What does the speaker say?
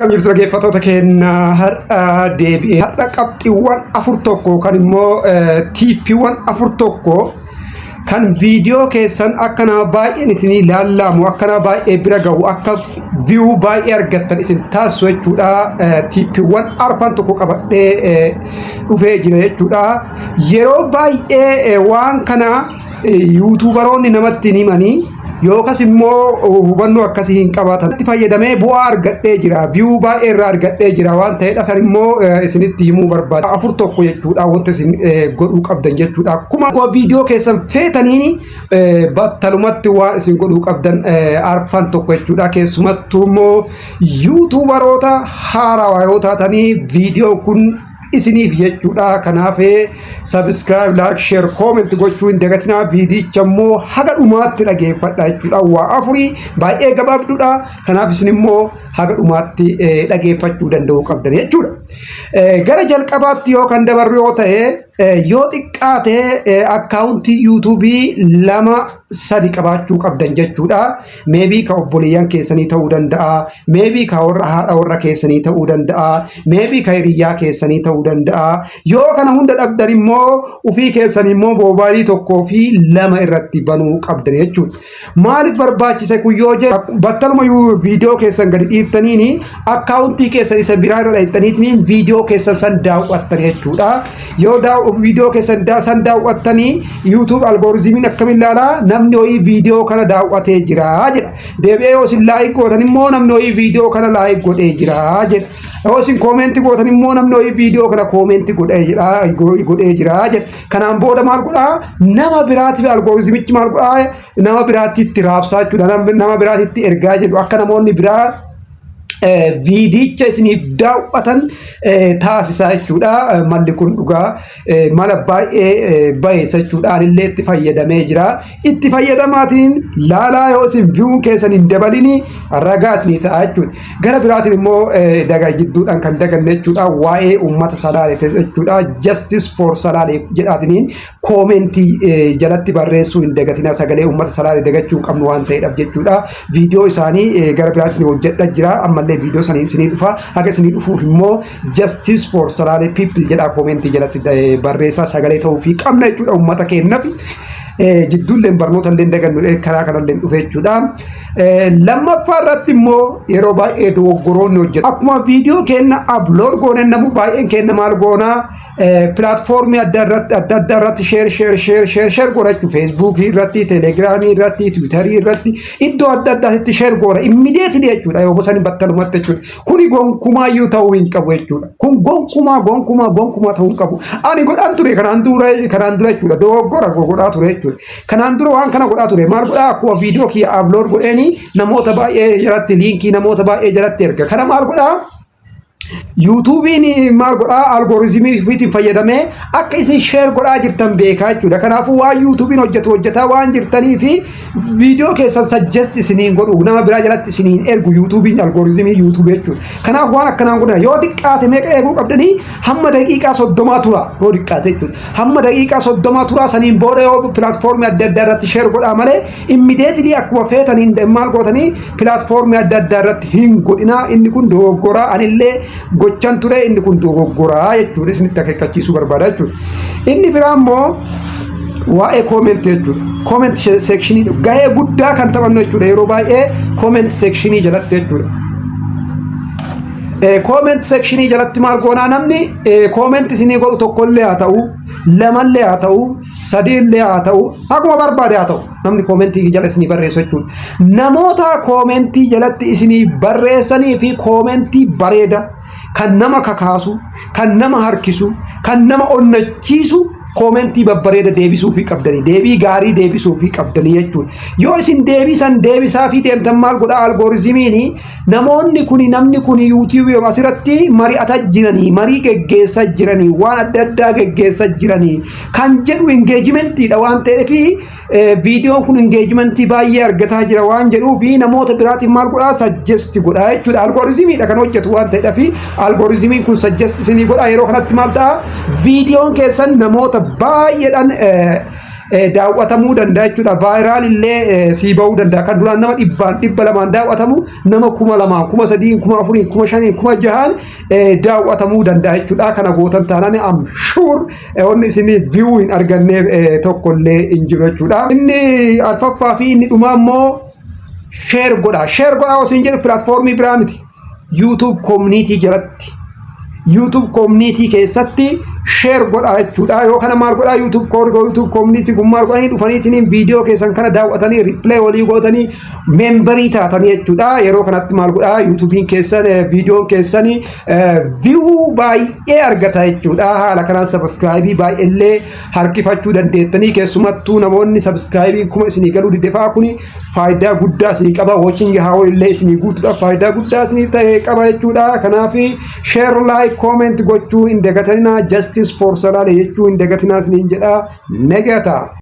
Kan jirtu dhaggeeffattoota keenya har'a deebi'ee har'a qabxiiwwan 4 kan immoo tiippiiwwan 4 kan viidiyoo keessan akka nama baay'een isin ilaallamu akka nama baay'ee bira gahu akka view baay'ee argattan isin taasisu jechuudha. Tiippiiwwan 4 qabadhee dhufee jira jechuudha. Yeroo baay'ee waan kana yuutuubaroonni namatti himanii yookas immoo hubannoo akkasii hin qabaatan itti fayyadamee bu'aa argadhee jira view baay'ee irraa argadhee jira waan ta'eedha kan immoo isinitti himuu barbaada 4 jechuudha wanta isin godhuu qabdan jechuudha akkuma viidiyoo keessan feetaniin battalumatti waan isin godhuu qabdan 4 jechuudha keessumattuu immoo yuutuubaroota haarawaa yoo taatanii viidiyoo kun isiniif jechuudha kanaaf subscribe like share comment gochuu hin dagatinaa viidicha immoo haga dhumaatti dhageeffadha jechuudha waa afurii baay'ee gabaabduudha kanaaf isin immoo haga dhumaatti dhageeffachuu danda'uu qabdan jechuudha gara jalqabaatti yoo kan dabarru yoo ta'e yoo xiqqaate akkaawuntii yuutuubii 2-3 qabaachuu qabdan jechuudha maybe ka obboleeyyan keessanii ta'uu danda'a maybe ka warra haadha warra keessanii ta'uu danda'a maybe ka hiriyaa keessanii ta'uu danda'a yoo kana hunda dhabdan immoo ufii keessanii immoo moobaayilii 1 fi 2 irratti banuu qabdan jechuudha maaliif barbaachise kun yoo jedhu battaluma viidiyoo keessan gadi dhiiftaniini akkaawuntii keessan isa biraa irra dhaqxaniitiin viidiyoo keessan san daawwattan jechuudha yoo viidiyoo keessan san daawwattanii YouTube algoritmiin akkamiin ilaalaa namni ho'i viidiyoo kana daawwatee jira jedha deebi'ee yoo isin laayik gootan immoo namni ho'i viidiyoo kana laayik godhee jira jedha yoo isin koomentii gootan immoo namni ho'i viidiyoo kana koomentii godhee jira jedha kanaan booda maal godhaa nama biraatiif algoritmichi maal godhaa nama biraatitti raabsaa jechuudha nama biraatitti ergaa jedhu akka namoonni biraa viidicha isiniif daawwatan taasisaa jechuudha malli kun dhugaa mala baay'ee bayeessa jechuudha anillee itti fayyadamee jira itti fayyadamaatiin laalaa yoo isin viiwuun keessan hin dabalini ragaa isinii ta'a jechuudha gara biraatiin immoo daga jidduudhaan kan daganne jechuudha waa'ee uummata salaalee jechuudha justice for salaalee jedhaatiniin koomentii jalatti barreessuu hin dagatina sagalee uummata salaalee dagachuu hin qabnu waan ta'eedhaaf jechuudha viidiyoo isaanii gara biraatiin hojjedha jira ammallee video sanii isinii dhufa haga isinii dhufuuf immoo justice for salaalee people jedha koomentii jalatti barreessaa sagalee ta'uu fi qabna jechuudha uummata keenyaaf jidduulleen barnoota illee dagannu karaa kanallee dhufe jechuudha lammaffaa irratti immoo yeroo baay'ee dogoggoroonni hojjetu akkuma viidiyoo keenya upload gooneen namu baay'een keenya maal goonaa platformii adda addaa irratti share godhachuu Facebook irratti Telegram irratti Twitter irratti iddoo adda addaatti share godha immediately jechuudha yoo bosan battalumatti jechuudha kuni gonkumaayyuu ta'uu hin qabu jechuudha kun gonkumaa ta'uu hin qabu ani godhaan ture kanaan dura jechuudha dogoggora godhaa ture jechuudha kanaan dura waan kana godhaa ture maal godhaa akkuma viidiyoo kiyya upload godheeni namoota baay'ee jalatti liinkii namoota baay'ee jalatti erga kana maal godhaa YouTubein maal godhaa algoritmii fiitiin fayyadamee akka isin share godhaa jirtan beekaa jechuudha kanaafuu waan YouTubein hojjetaa waan jirtanii fi viidiyoo keessan suggest isiniin godhu nama biraa jalatti isiniin ergu YouTubein algoritmii YouTube jechuudha kanaaf waan akkanaan godhan yoo xiqqaate meeqa eeguu qabdanii hamma daqiiqaa 30 tura yoo xiqqaate jechuudha hamma daqiiqaa 30 tura saniin booda yoo platformii adda addaa irratti share godhaa malee immediately akkuma feetaniin maal gootanii platformii adda addaa irratti hin godhinaa inni kun dogoggoraa anillee gochan ture inni kun dogoggoraa jechuudha isinitti akeekkachiisuu barbaada jechuudha inni biraa immoo waa'ee comment jechuudha comment sectionii gahee guddaa kan taphannu jechuudha yeroo baay'ee comment sectionii jalatti jechuudha comment sectionii jalatti maal goonaa namni comment isinii godhu tokkollee haa ta'u lamallee haa ta'u sadiillee haa ta'u akkuma barbaade haa ta'u namni koomentii jala isinii barreessu jechuudha namoota koomentii jalatti isinii barreessanii fi koomentii bareeda kan nama kakaasu kan nama harkisu kan nama onnachiisu koomentii babbareeda deebisuu fi qabdanii deebii gaarii deebisuu fi qabdanii jechuudha yoo isin deebisan deebisaa fi deemtan maal godha algoritmiin namoonni kuni namni kuni YouTube asirratti mari'ata jiranii marii geggeessaa jiranii waan adda addaa geggeessaa jiranii kan jedhu engagementiidha waan ta'eef viidiyoon kun engagementii baay'ee argataa jira waan jedhuu fi namoota biraatiin maal godha suggest godha jechuudha algoritmiidha kan hojjetu waan ta'eef algoritmiin kun suggest isinii godha yeroo kanatti maal ta'a viidiyoon keessan namoota baay'eedhaan daawwatamuu danda'a jechuudha. Vaayiraal illee sii ba'uu danda'a. Kan duraan nama 200 daawwatamu nama 2,000, 3,000, 4,000, 5,000, 6,000 daawwatamuu danda'a jechuudha. Kana gootan taanaan am sure onni isin view hin arganneef tokkollee hin jiru jechuudha. Inni arfaffaa fi inni dhumaa immoo share godha. Share godha osoo jedhu platformii biraa miti. YouTube community jalatti. YouTube community keessatti share godha jechuudha. Yoo kana maal godha YouTube community kun maal godhanii dhufaniitiin viidiyoo keessan kana daawwatanii replay walii gootanii memberii taatanii jechuudha. Yeroo kanatti maal godha YouTubein keessan viidiyoon keessan view baay'ee argata jechuudha. Haala kanaan subscribe baay'eellee harkifachuu dandeettanii keessumattuu namoonni subscribe kuma isinii galuu didefaa kuni faayidaa guddaa isinii qaba. Watching hour illee isinii guutuudha faayidaa guddaa isinii ta'e qaba jechuudha. Kanaaf share like comment gochuu hin dagatinaa. Justice for Salale jechuu hin dagatinaa isiniin jedha. Negata.